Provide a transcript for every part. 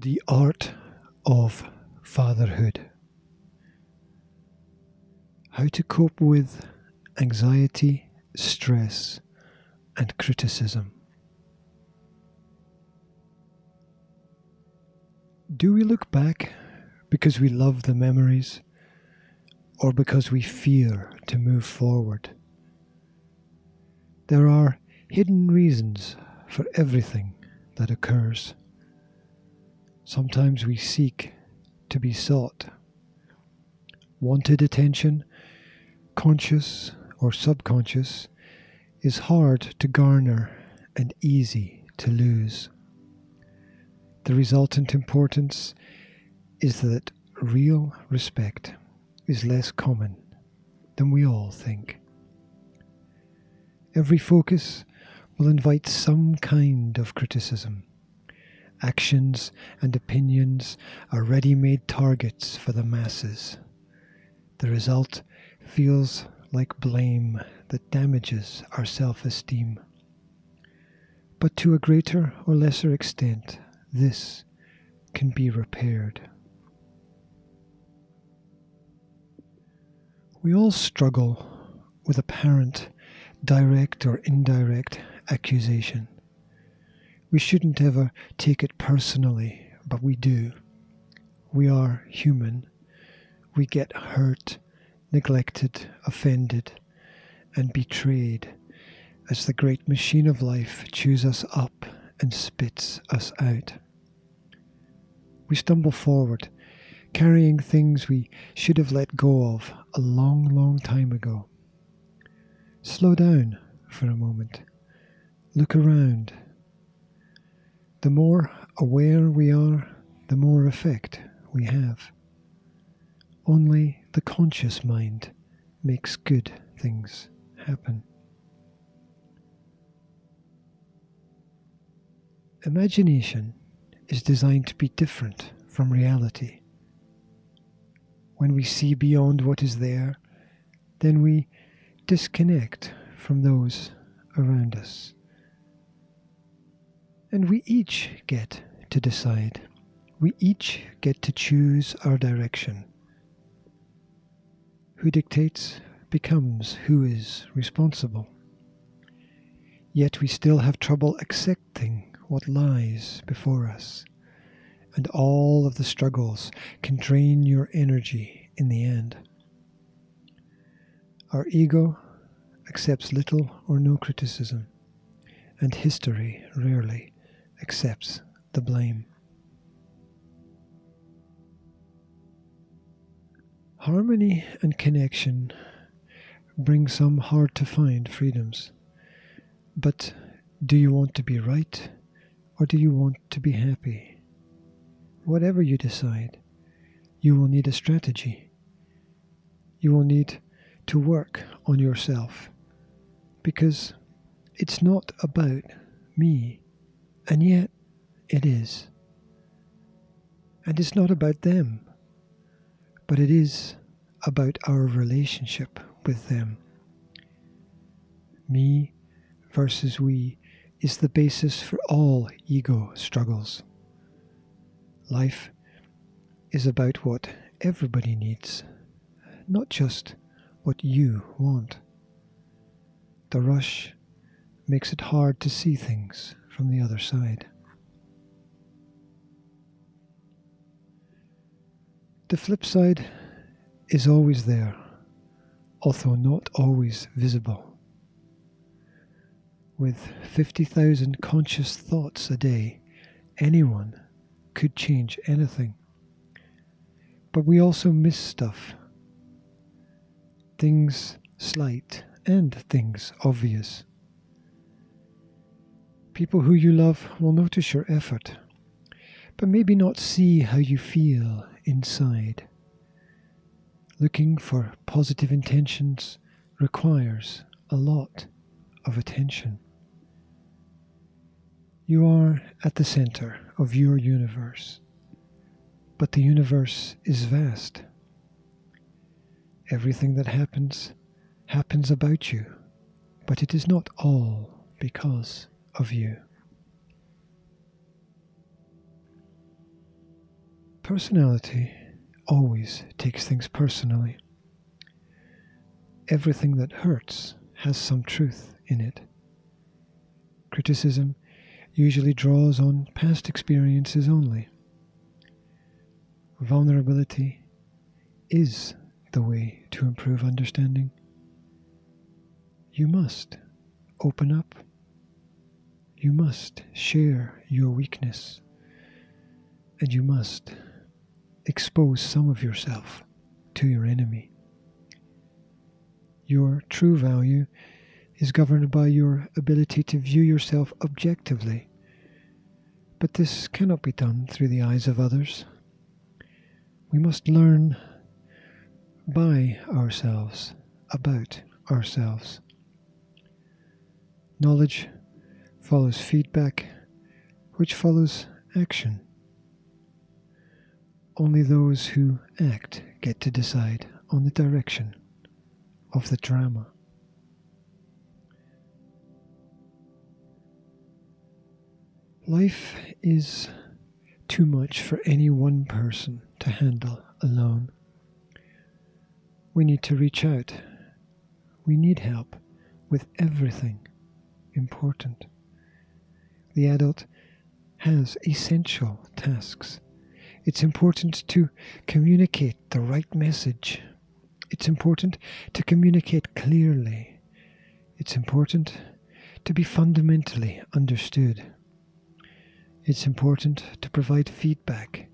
The Art of Fatherhood. How to cope with anxiety, stress, and criticism. Do we look back because we love the memories, or because we fear to move forward? There are hidden reasons for everything that occurs. Sometimes we seek to be sought. Wanted attention, conscious or subconscious, is hard to garner and easy to lose. The resultant importance is that real respect is less common than we all think. Every focus will invite some kind of criticism. Actions and opinions are ready-made targets for the masses. The result feels like blame that damages our self-esteem. But to a greater or lesser extent, this can be repaired. We all struggle with apparent, direct or indirect accusation. We shouldn't ever take it personally, but we do. We are human. We get hurt, neglected, offended, and betrayed as the great machine of life chews us up and spits us out. We stumble forward, carrying things we should have let go of a long, long time ago. Slow down for a moment. Look around. The more aware we are, the more effect we have. Only the conscious mind makes good things happen. Imagination is designed to be different from reality. When we see beyond what is there, then we disconnect from those around us. And we each get to decide. We each get to choose our direction. Who dictates becomes who is responsible. Yet we still have trouble accepting what lies before us, and all of the struggles can drain your energy in the end. Our ego accepts little or no criticism, and history rarely accepts the blame. Harmony and connection bring some hard-to-find freedoms. But do you want to be right, or do you want to be happy? Whatever you decide, you will need a strategy. You will need to work on yourself, because it's not about me, and yet it is. And it's not about them, but it is about our relationship with them. Me versus we is the basis for all ego struggles. Life is about what everybody needs, not just what you want. The rush makes it hard to see things from the other side. The flip side is always there, although not always visible. With 50,000 conscious thoughts a day, anyone could change anything. But we also miss stuff. Things slight and things obvious. People who you love will notice your effort, but maybe not see how you feel inside. Looking for positive intentions requires a lot of attention. You are at the center of your universe, but the universe is vast. Everything that happens about you, but it is not all because of you. Personality always takes things personally. Everything that hurts has some truth in it. Criticism usually draws on past experiences only. Vulnerability is the way to improve understanding. You must open up. You must share your weakness. And you must expose some of yourself to your enemy. Your true value is governed by your ability to view yourself objectively, but this cannot be done through the eyes of others. We must learn by ourselves, about ourselves. Knowledge follows feedback, which follows action. Only those who act get to decide on the direction of the drama. Life is too much for any one person to handle alone. We need to reach out. We need help with everything important. The adult has essential tasks. It's important to communicate the right message. It's important to communicate clearly. It's important to be fundamentally understood. It's important to provide feedback.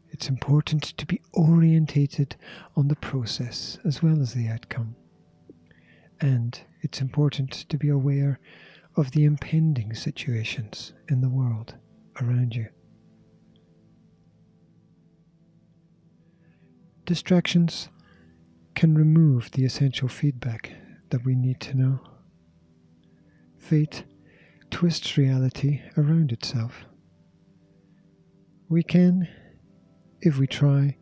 It's important to be orientated on the process as well as the outcome. And it's important to be aware of the impending situations in the world around you. Distractions can remove the essential feedback that we need to know. Fate twists reality around itself. We can, if we try,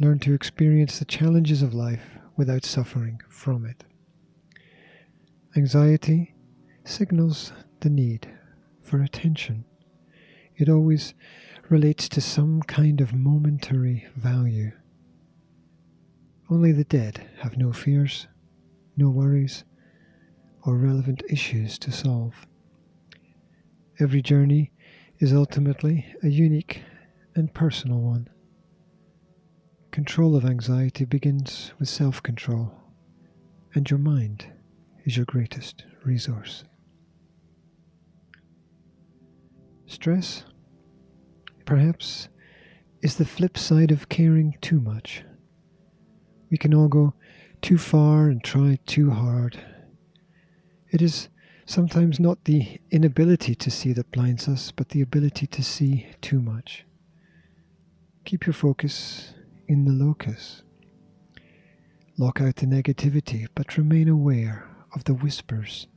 learn to experience the challenges of life without suffering from it. Anxiety signals the need for attention. It always relates to some kind of momentary value. Only the dead have no fears, no worries, or relevant issues to solve. Every journey is ultimately a unique and personal one. Control of anxiety begins with self-control, and your mind is your greatest resource. Stress, perhaps, is the flip side of caring too much. We can all go too far and try too hard. It is sometimes not the inability to see that blinds us, but the ability to see too much. Keep your focus in the locus. Lock out the negativity, but remain aware of the whispers.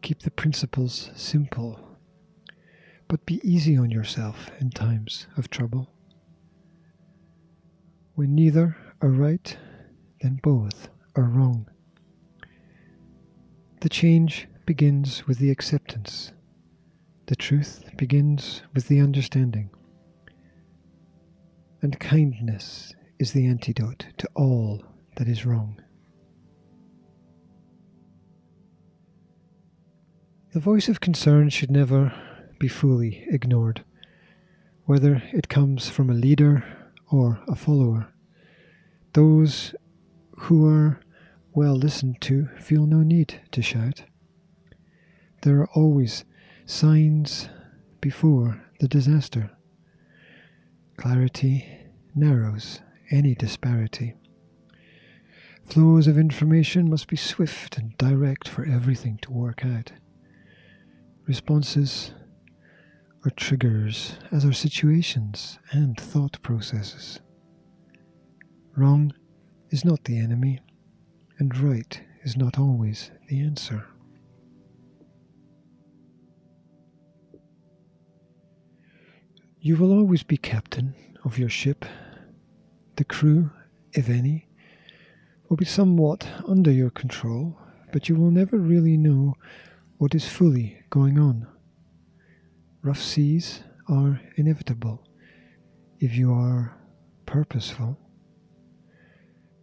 Keep the principles simple, but be easy on yourself in times of trouble. When neither are right, then both are wrong. The change begins with the acceptance. The truth begins with the understanding. And kindness is the antidote to all that is wrong. The voice of concern should never be fully ignored, whether it comes from a leader or a follower. Those who are well listened to feel no need to shout. There are always signs before the disaster. Clarity narrows any disparity. Flows of information must be swift and direct for everything to work out. Responses are triggers, as are situations and thought processes. Wrong is not the enemy, and right is not always the answer. You will always be captain of your ship. The crew, if any, will be somewhat under your control, but you will never really know what is fully going on. Rough seas are inevitable. if you are purposeful.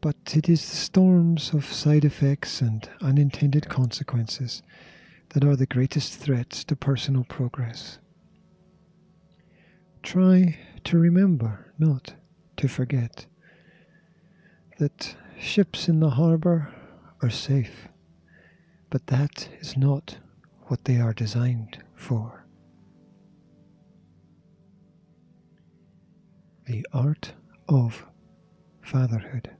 But it is the storms of side effects and unintended consequences that are the greatest threats to personal progress. Try to remember, not to forget, that ships in the harbour are safe, but that is not what they are designed for. The Art of Fatherhood.